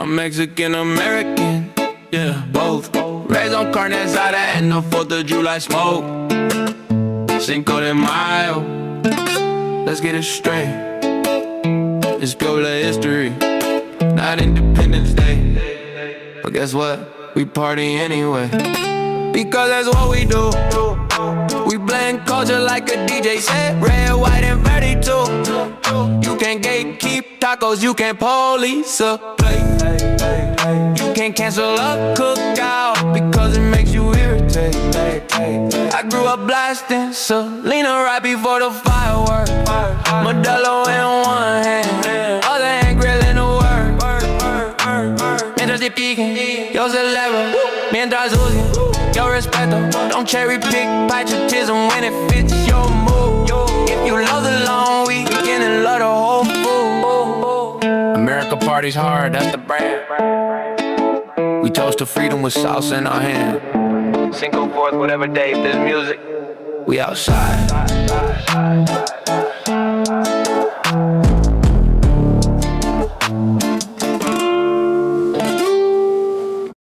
I'm Mexican American, yeah, both. Raised on carne asada and the 4th of July smoke. Cinco de Mayo, let's get it straight. It's pure history, not Independence Day. But guess what? We party anyway, because that's what we do. We blend culture like a DJ set, red, white, and 32. You can't gatekeep tacos, you can't police a plate. You can't cancel a cookout because it makes you irritate. I grew up blasting Selena right before the fireworks. Modelo in one hand, other hand grilling the work. Mientras te piquen, yo celebro. Mientras juzguen, yo respeto. Don't cherry pick patriotism when it fits your mood. If you love the long weekend and love the whole food. America parties hard, that's the brand. We toast to freedom with salsa in our hand. Cinco, 4th, whatever day, if there's music, we outside.